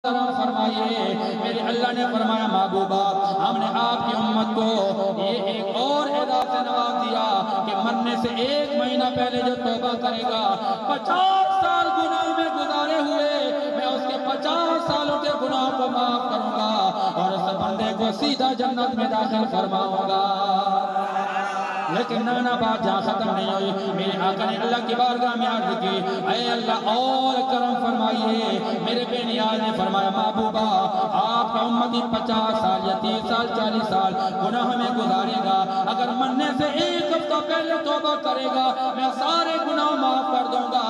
کرم فرمائیے۔ میرے اللہ نے فرمایا محبوبہ ہم نے آپ کی امت کو یہ ایک اور اعزاز سے نواز دیا کہ مرنے سے 1 مہینہ پہلے جو توبہ کرے گا 50 سال گناہ میں گزارے ہوئے میں اس کے 50 سالوں کے گناہ کو معاف کروں گا اور اس بندے کو سیدھا جنت میں داخل فرماؤں گا۔ لیکن نانا بات جہاں ختم نہیں ہوئی، میرے آقا نے اللہ کی بارگاہ میں عرض کی اے اللہ اور کرم فرمائیے۔ میرے بے نیاز نے فرمایا محبوبہ آپ کا امتی 50 سال یا 30 سال 40 سال گناہ میں گزارے گا، اگر مرنے سے 1 ہفتہ پہلے توبہ کرے گا میں سارے گناہ معاف کر دوں گا۔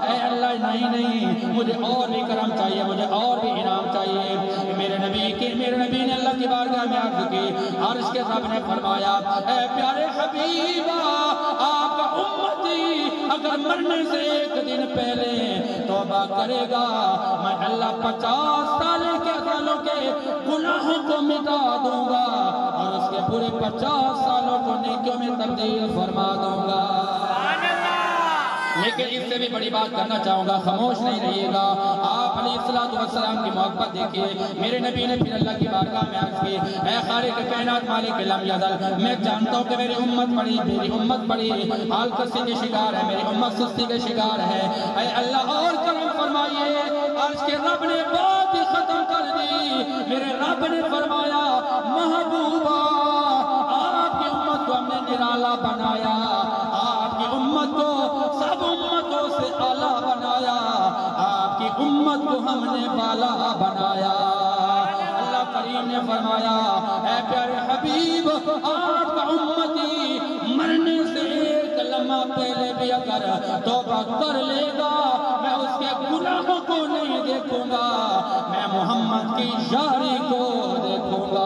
اے اللہ نہیں مجھے اور بھی کرم چاہیے، مجھے اور بھی انعام چاہیے۔ میرے نبی نے اللہ کی بارگاہ میں عرض کی، عرش کے رب نے فرمایا اے پیارے حبیبہ آپ کا امتی اگر مرنے سے 1 دن پہلے توبہ کرے گا میں اللہ 50 سالوں کے گناہوں کو مٹا دوں گا اور اس کے پورے 50 سالوں کو نیکیوں میں تبدیل فرما دوں گا۔ لیکن اس سے بھی بڑی بات کرنا چاہوں گا، خاموش نہیں رہیے گا۔ آپ علیہ السلام کی محبت دیکھیے۔ میرے نبی نے پھر اللہ کی بارگاہ میں عرض کی اے خالق کائنات مالک لم یزل، میں جانتا ہوں کہ میری امت بڑی آلکسی کے شکار ہے، میری امت سستی کے شکار ہے۔ اے اللہ اور کرم فرمائیے۔ عرش کے رب نے بات ہی ختم کر دی۔ میرے رب نے فرمایا محبوبہ آپ کی امت کو ہم نے نرالا بنایا، آپ کی امت کو سب امتوں سے اعلیٰ بنایا، آپ کی امت کو ہم نے بالا بنایا۔ اللہ کریم نے فرمایا اے پیارے حبیب آپ کا امتی مرنے سے 1 لمحہ پہلے بھی اگر توبہ کر لے گا میں اس کے گناہوں کو نہیں دیکھوں گا، میں محمد کی یاری کو دیکھوں گا۔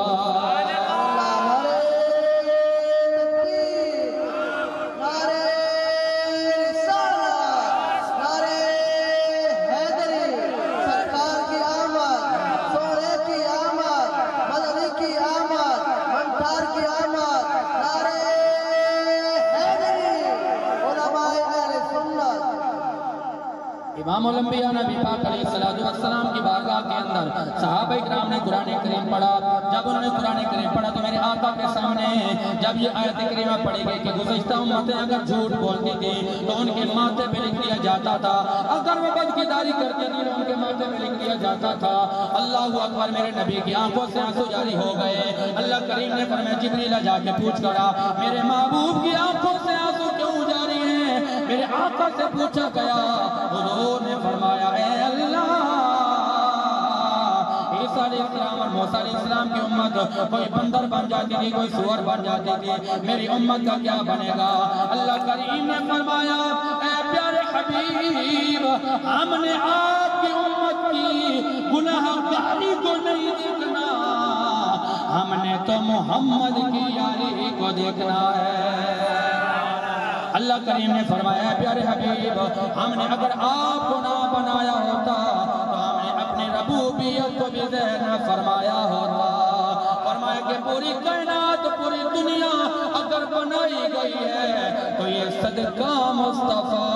امام الانبیاء نبی پاک علیہ السلام کی بارگاہ کے اندر صحابہ اکرام نے قرآن کریم پڑھا۔ جب انہوں نے قرآن کریم پڑھا تو میرے آقا کے سامنے جب یہ آیت کریمہ پڑھی گئی کہ گزشتہ امتیں اگر جھوٹ بولتی تھی تو ان کے ماتھے پہ لکھ دیا جاتا تھا، اگر وہ بدکرداری کرتی تھی تو ان کے ماتھے پہ لکھ دیا جاتا تھا۔ اللہ اکبر، میرے نبی کی آنکھوں سے آنسو جاری ہو گئے۔ اللہ کریم نے فرمایا جبریل جا کے پوچھ کرا میرے محبوب کی آنکھوں سے آنسو کیوں جاری ہیں؟ میرے آقا سے پوچھا گیا، حضور نے فرمایا اے اللہ عیسیٰ علیہ السلام اور موسیٰ علیہ السلام کی امت کوئی بندر بن جاتی تھی، کوئی سور بن جاتی تھی، میری امت کا کیا بنے گا؟ اللہ کریم نے فرمایا اے پیارے حبیب ہم نے آپ کی امت کی گناہ گاری کو نہیں دیکھنا، ہم نے تو محمد کی یاری کو دیکھنا ہے۔ اللہ کریم نے فرمایا پیارے حبیب ہم نے اگر آپ کو نہ بنایا ہوتا تو ہم نے اپنی ربوبیت کو بھی ظاہر نہ فرمایا ہوتا۔ فرمایا کہ پوری کائنات پوری دنیا اگر بنائی گئی ہے تو یہ صدقہ مصطفیٰ